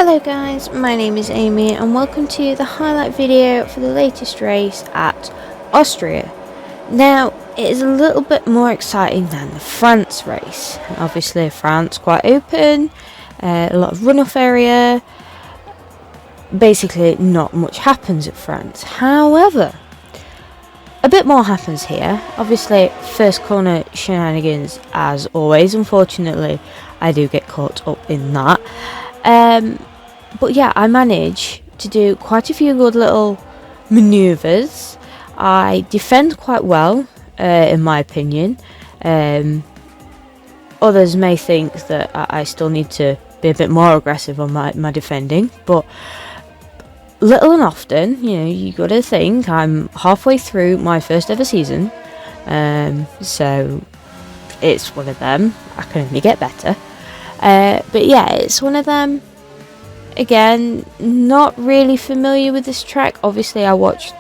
Hello guys, my name is Amy and welcome to the highlight video for the latest race at Austria. Now, it is a little bit more exciting than the France race. Obviously France quite open, a lot of runoff area, basically not much happens at France. However, a bit more happens here. Obviously first corner shenanigans as always, unfortunately I do get caught up in that. But yeah, I manage to do quite a few good little manoeuvres. I defend quite well, in my opinion. Others may think that I still need to be a bit more aggressive on my defending, but little and often, you gotta think I'm halfway through my first ever season, so it's one of them. I can only get better. But yeah, it's one of them. Again, not really familiar with this track. Obviously, I watched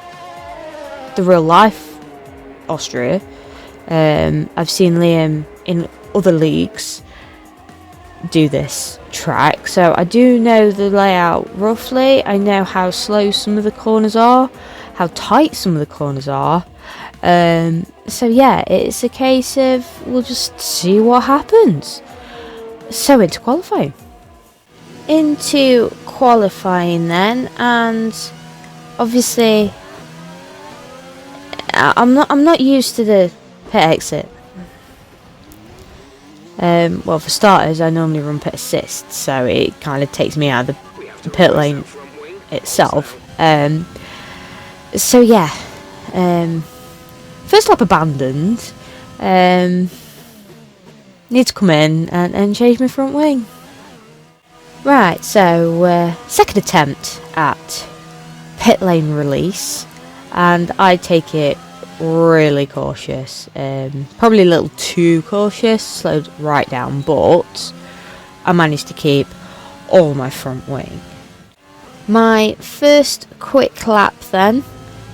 the real life Austria. I've seen Liam in other leagues do this track, so I do know the layout roughly. I know how slow some of the corners are, how tight some of the corners are. So yeah, it's a case of we'll just see what happens. So into qualifying. Into qualifying then, and obviously I'm not used to the pit exit. Well, for starters, I normally run pit assist, so it kind of takes me out of the pit lane itself. So yeah, first lap abandoned. Need to come in and change my front wing. Right, so second attempt at pit lane release, and I take it really cautious, probably a little too cautious, slowed right down, but I managed to keep all my front wing. My first quick lap then,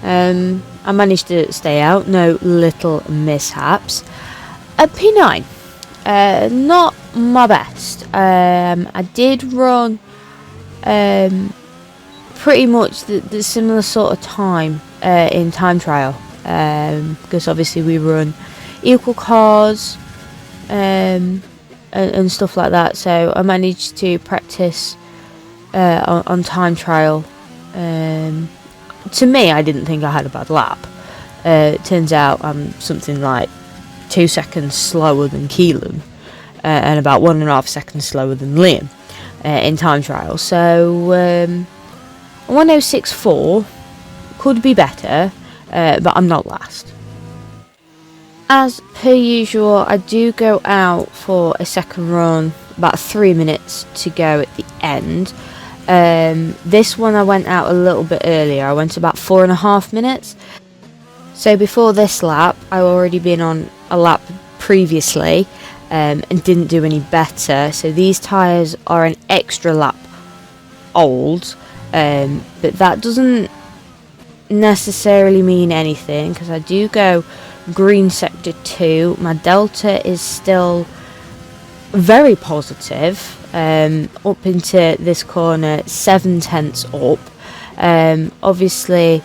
I managed to stay out, no little mishaps. A P9. Not my best. I did run pretty much the similar sort of time in time trial, because obviously we run equal cars and stuff like that, so I managed to practice on time trial. To me, I didn't think I had a bad lap. Turns out I'm something like 2 seconds slower than Keelan, and about 1.5 seconds slower than Liam in time trial. So 1064 could be better, but I'm not last. As per usual, I do go out for a second run, about 3 minutes to go at the end. This one I went out a little bit earlier. I went about 4.5 minutes. So before this lap, I've already been on a lap previously and didn't do any better. So these tyres are an extra lap old, but that doesn't necessarily mean anything because I do go green sector 2. My delta is still very positive, up into this corner 0.7 up. Obviously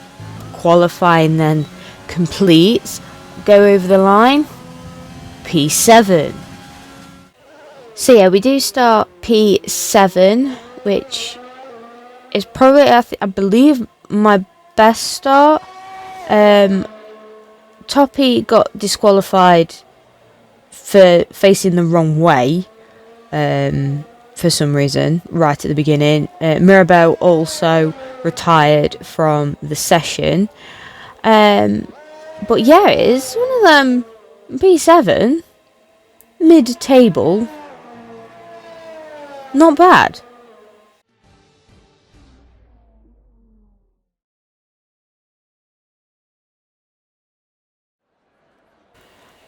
qualifying then completes, go over the line, P7. So yeah, we do start P7, which is probably I believe my best start. Toppy got disqualified for facing the wrong way for some reason right at the beginning. Mirabel also retired from the session. But yeah, it's one of them. P7, mid-table, not bad.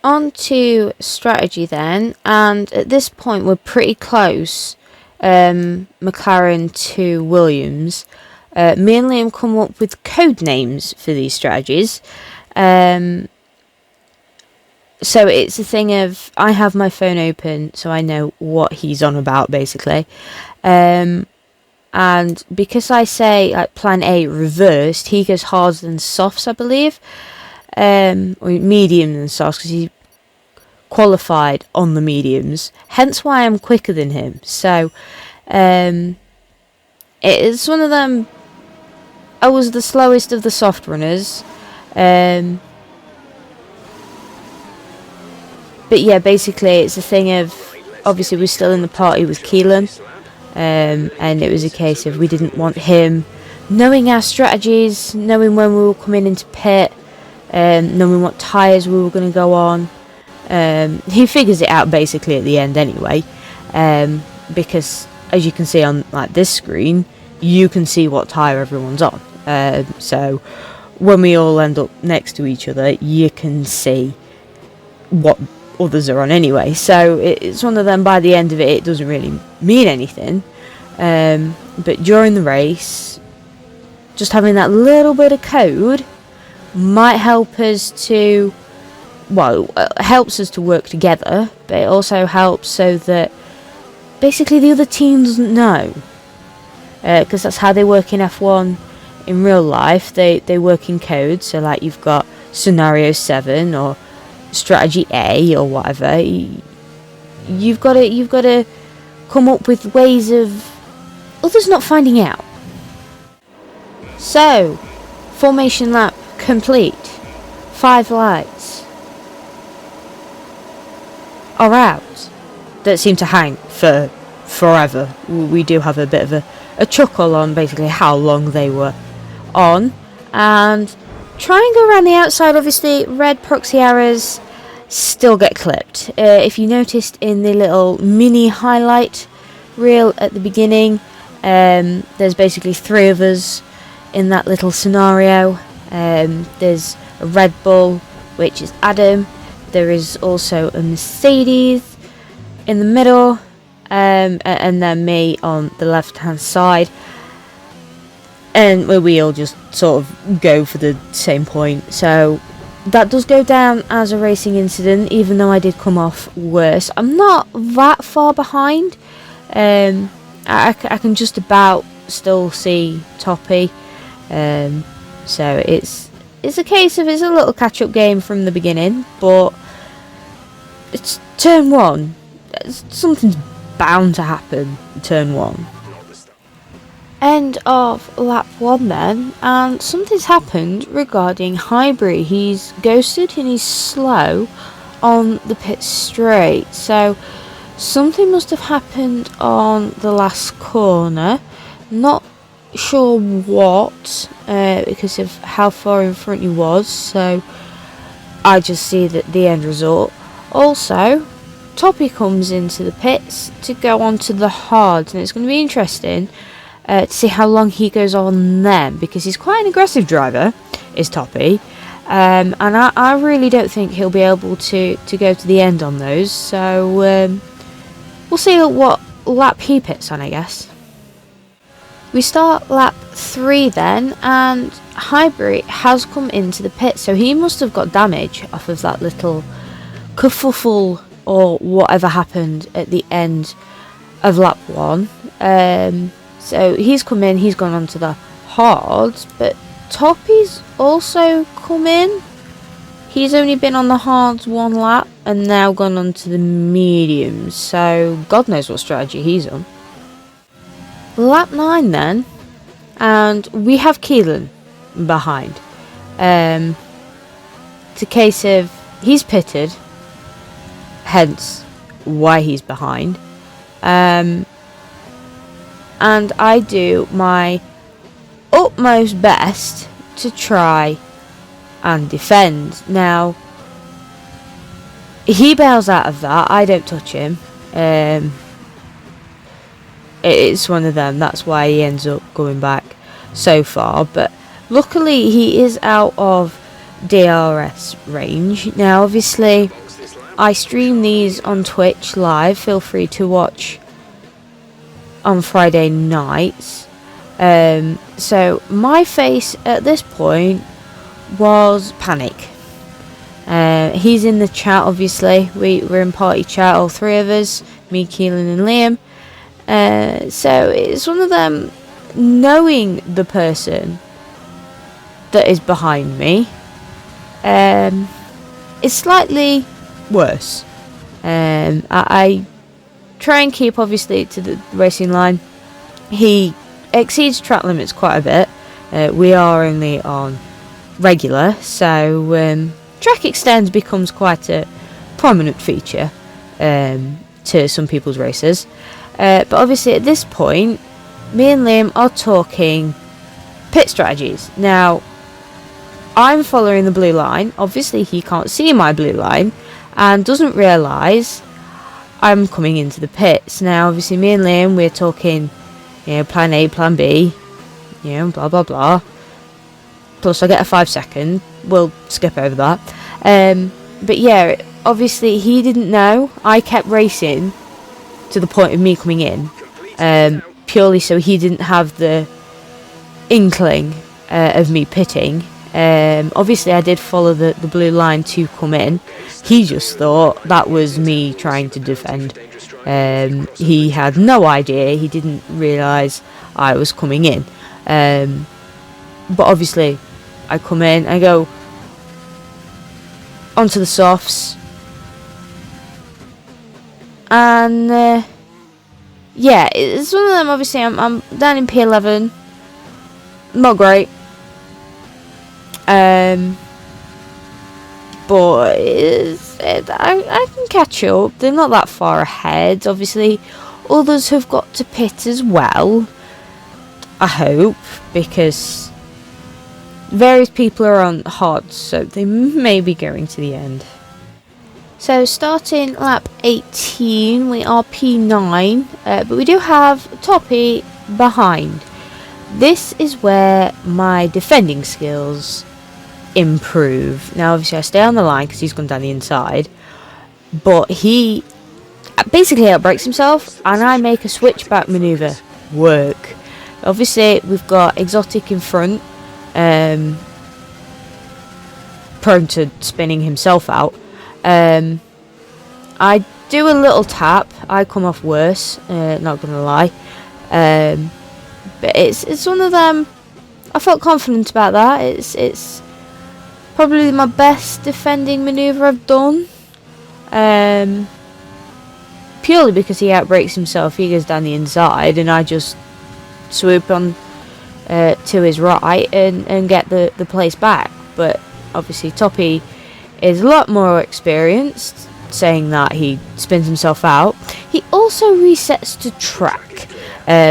On to strategy then, and at this point we're pretty close, McLaren to Williams. Me and Liam come up with code names for these strategies. So it's a thing of, I have my phone open so I know what he's on about, basically. and because I say like plan A reversed, he goes harder than softs, I believe, or medium than softs, because he qualified on the mediums. Hence why I'm quicker than him. So it's one of them. I was the slowest of the soft runners. But yeah, basically it's a thing of, obviously we're still in the party with Keelan, and it was a case of we didn't want him knowing our strategies, knowing when we were coming into pit, knowing what tyres we were going to go on. He figures it out basically at the end anyway, because as you can see on like this screen, you can see what tyre everyone's on. So when we all end up next to each other, you can see what others are on anyway. So it's one of them, by the end of it, it doesn't really mean anything. But during the race, just having that little bit of code might help us to, helps us to work together, but it also helps so that basically the other team doesn't know. Because that's how they work in F1 in real life. They work in code. So like you've got scenario 7 or strategy A or whatever. You've got to come up with ways of others not finding out. So, formation lap complete. 5 lights are out that seem to hang for forever. We do have a bit of a chuckle on basically how long they were on, and try and go around the outside. Obviously red proxy arrows still get clipped. If you noticed in the little mini highlight reel at the beginning, there's basically 3 of us in that little scenario. There's a Red Bull, which is Adam. There is also a Mercedes in the middle, and then me on the left hand side, and we all just sort of go for the same point. So that does go down as a racing incident, even though I did come off worse. I'm not that far behind. I can just about still see Toppy. So it's a case of it's a little catch-up game from the beginning, but it's turn 1. Something's bound to happen in turn 1. End of lap 1 then, and something's happened regarding Highbury. He's ghosted and he's slow on the pit straight, so something must have happened on the last corner. Not sure what, because of how far in front he was, so I just see that the end result. Also, Toppy comes into the pits to go on to the hards, and it's going to be interesting to see how long he goes on them, because he's quite an aggressive driver, is Toppy, and I really don't think he'll be able to go to the end on those, so we'll see what lap he pits on, I guess. We start lap 3 then, and Highbury has come into the pit, so he must have got damage off of that little kerfuffle or whatever happened at the end of lap 1. So he's come in, he's gone on to the hards, but Toppy's also come in. He's only been on the hards 1 lap and now gone on to the mediums, so God knows what strategy he's on. Lap 9 then, and we have Keelan behind. It's a case of he's pitted, hence why he's behind. And I do my utmost best to try and defend. Now, he bails out of that, I don't touch him. It's one of them, that's why he ends up going back so far. But luckily he is out of DRS range. Now obviously I stream these on Twitch live, feel free to watch on Friday nights. So my face at this point was panic. He's in the chat, obviously. We're in party chat, all 3 of us, me, Keelan and Liam. So it's one of them, knowing the person that is behind me, is slightly worse. I try and keep obviously to the racing line. He exceeds track limits quite a bit. We are only on regular, so track extends becomes quite a prominent feature to some people's races. But obviously at this point, me and Liam are talking pit strategies. Now, I'm following the blue line. Obviously he can't see my blue line and doesn't realise I'm coming into the pits. Now obviously me and Liam, we're talking, plan A, plan B, blah blah blah. Plus I get a 5 second. We'll skip over that. But yeah, obviously he didn't know. I kept racing to the point of me coming in, purely so he didn't have the inkling of me pitting. Obviously I did follow the blue line to come in. He just thought that was me trying to defend. He had no idea. He didn't realise I was coming in. But obviously I come in, I go onto the softs, and yeah, it's one of them. Obviously I'm down in P11, not great, but I can catch up. They're not that far ahead. Obviously others have got to pit as well, I hope, because various people are on hard, so they may be going to the end. So starting lap 18, we are P9, but we do have Toppy behind. This is where my defending skills improve. Now obviously I stay on the line because he's gone down the inside, but he basically outbrakes himself and I make a switchback manoeuvre work. Obviously we've got Exotic in front, prone to spinning himself out. I do a little tap. I come off worse, not gonna lie, but it's one of them. I felt confident about that. It's probably my best defending manoeuvre I've done, purely because he outbrakes himself. He goes down the inside and I just swoop on to his right and get the place back. But obviously Toppy is a lot more experienced, saying that he spins himself out. He also resets to track,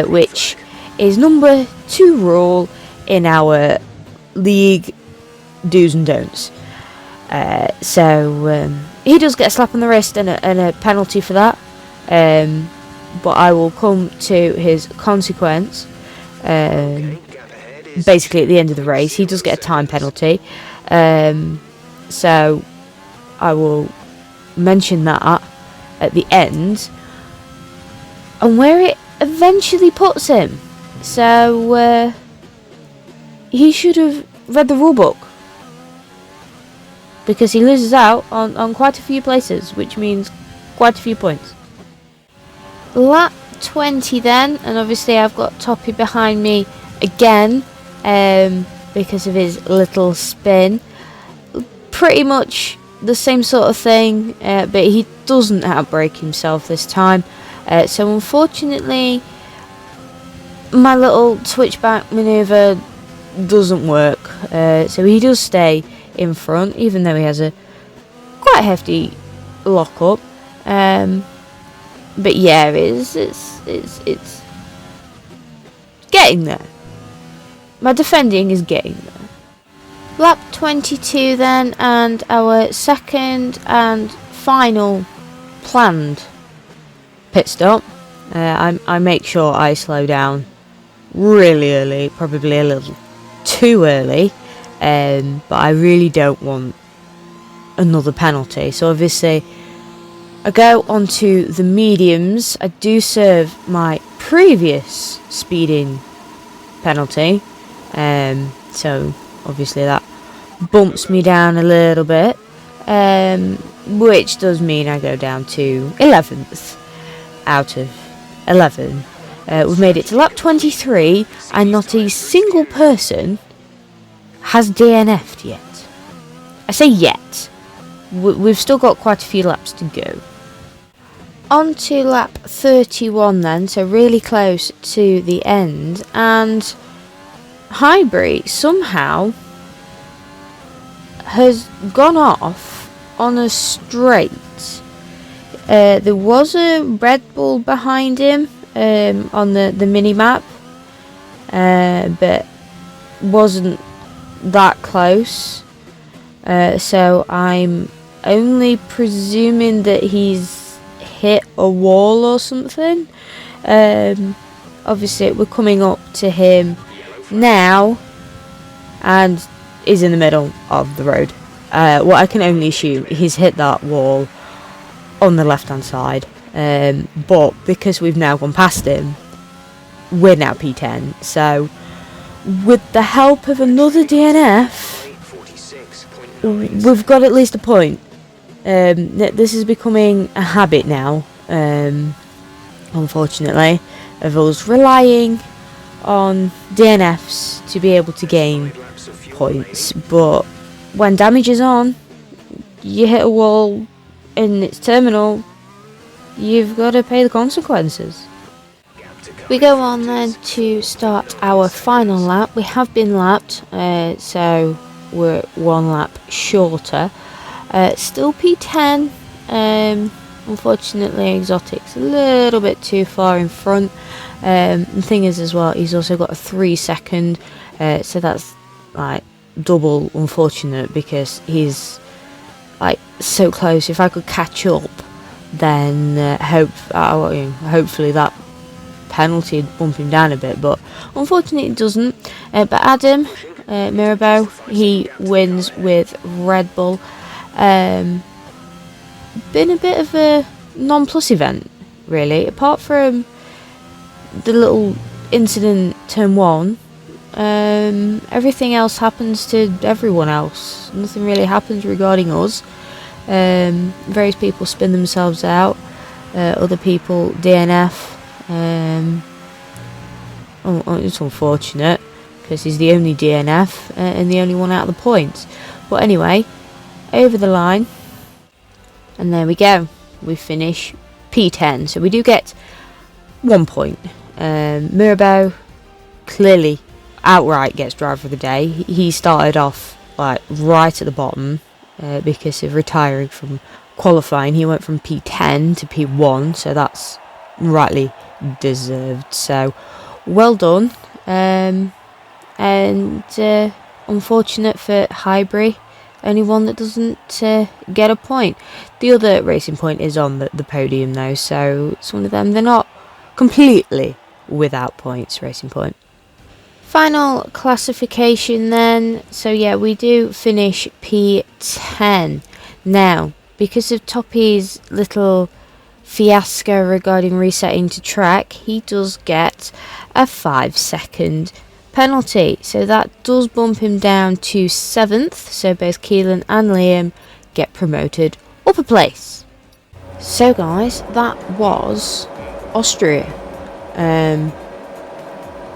which is number 2 rule in our league do's and don'ts. So he does get a slap on the wrist and a penalty for that, but I will come to his consequence. Basically at the end of the race he does get a time penalty, so I will mention that at the end and where it eventually puts him. So he should have read the rulebook, because he loses out on quite a few places, which means quite a few points. Lap 20 then, and obviously I've got Toppy behind me again, because of his little spin. Pretty much the same sort of thing, but he doesn't outbrake himself this time. So unfortunately my little switchback manoeuvre doesn't work, so he does stay in front even though he has a quite hefty lock up. But yeah, it's getting there. My defending is getting there. Lap 22 then, and our second and final planned pit stop. I make sure I slow down really early, probably a little too early, but I really don't want another penalty. So obviously I go onto the mediums. I do serve my previous speeding penalty, so obviously that bumps me down a little bit, which does mean I go down to 11th out of 11. We've made it to lap 23, and not a single person has DNF'd yet. I say yet. We've still got quite a few laps to go. On to lap 31 then, so really close to the end, and Highbury somehow has gone off on a straight. There was a Red Bull behind him on the mini-map, but wasn't that close, so I'm only presuming that he's hit a wall or something. Obviously we're coming up to him now, and is in the middle of the road. What I can only assume, he's hit that wall on the left hand side, but because we've now gone past him, we're now P10, so with the help of another DNF, we've got at least a point. This is becoming a habit now, unfortunately, of us relying on DNFs to be able to gain points, but when damage is on, you hit a wall in its terminal, you've got to pay the consequences. We go on then to start our final lap. We have been lapped, so we're one lap shorter. Still P10. Unfortunately, Exotic's a little bit too far in front. The thing is as well, he's also got a 3 second, so that's like double unfortunate because he's like so close. If I could catch up, then hopefully that penalty would bump him down a bit, but unfortunately it doesn't. But Adam Mirabeau, he wins with Red Bull. Been a bit of a non-plus event, really, apart from the little incident turn 1. Everything else happens to everyone else. Nothing really happens regarding us. Various people spin themselves out, other people DNF. It's unfortunate because he's the only DNF and the only one out of the points, but anyway, over the line, and there we go, we finish P10, so we do get 1 point. Mirabeau clearly outright gets driver of the day. He started off like right at the bottom because of retiring from qualifying. He went from P10 to P1, so that's rightly deserved, so well done. And unfortunate for Highbury, only one that doesn't get a point. The other Racing Point is on the podium though, so it's one of them. They're not completely without points, Racing Point. Final classification then. So yeah, we do finish P10. Now, because of Toppy's little fiasco regarding resetting to track, he does get a 5 second penalty, so that does bump him down to 7th, so both Keelan and Liam get promoted up a place. So guys, that was Austria.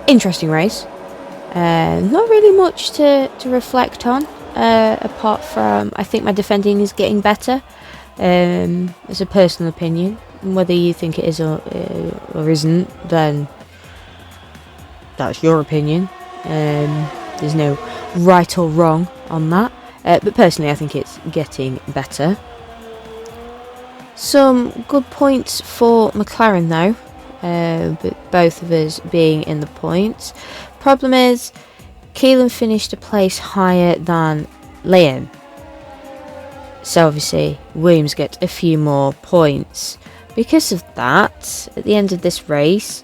Interesting race. Not really much to reflect on, apart from I think my defending is getting better. As a personal opinion, whether you think it is or isn't, then that's your opinion. There's no right or wrong on that, but personally I think it's getting better. Some good points for McLaren though, but both of us being in the points. Problem is, Keelan finished a place higher than Liam, so obviously Williams gets a few more points. Because of that, at the end of this race,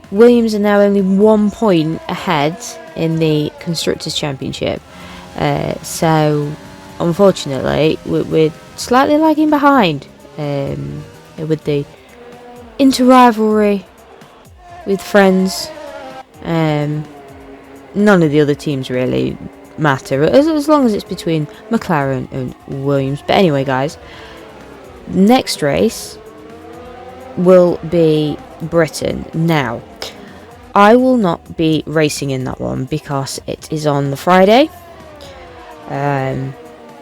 Williams are now only 1 point ahead in the Constructors' Championship. So unfortunately we're slightly lagging behind with the inter-rivalry with friends. None of the other teams really matter as long as it's between McLaren and Williams. But anyway guys, next race will be Britain. Now, I will not be racing in that one because it is on the Friday.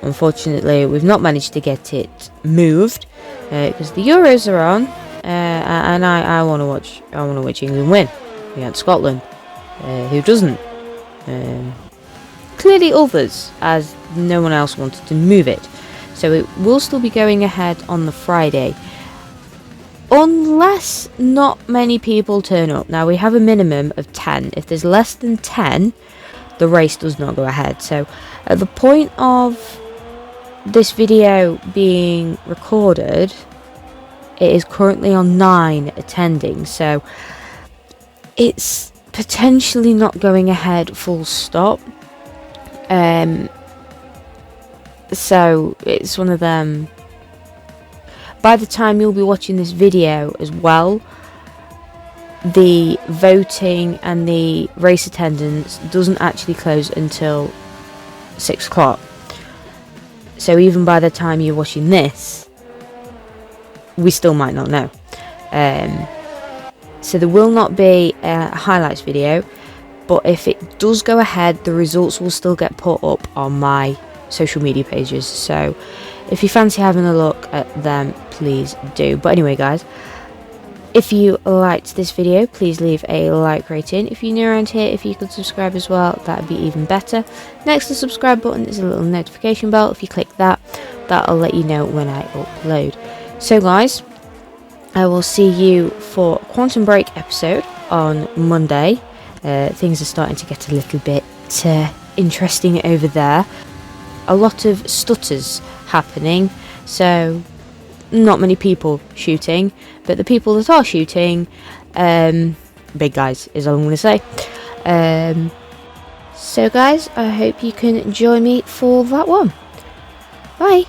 Unfortunately, we've not managed to get it moved because the Euros are on, and I want to watch. I want to watch England win against Scotland. Who doesn't? Clearly others, as no one else wanted to move it. So it will still be going ahead on the Friday. Unless not many people turn up. Now, we have a minimum of 10. If there's less than 10, the race does not go ahead. So at the point of this video being recorded, it is currently on 9 attending. So it's potentially not going ahead full stop. So it's one of them. By the time you'll be watching this video as well, the voting and the race attendance doesn't actually close until 6 o'clock. So even by the time you're watching this, we still might not know. So there will not be a highlights video, but if it does go ahead, the results will still get put up on my social media pages. So if you fancy having a look at them, please do. But anyway, guys, if you liked this video, please leave a like rating. If you're new around here, if you could subscribe as well, that'd be even better. Next to the subscribe button is a little notification bell. If you click that, that'll let you know when I upload. So guys, I will see you for Quantum Break episode on Monday. Things are starting to get a little bit interesting over there. A lot of stutters happening, so not many people shooting, but the people that are shooting, big guys is all I'm going to say. So guys, I hope you can join me for that one. Bye.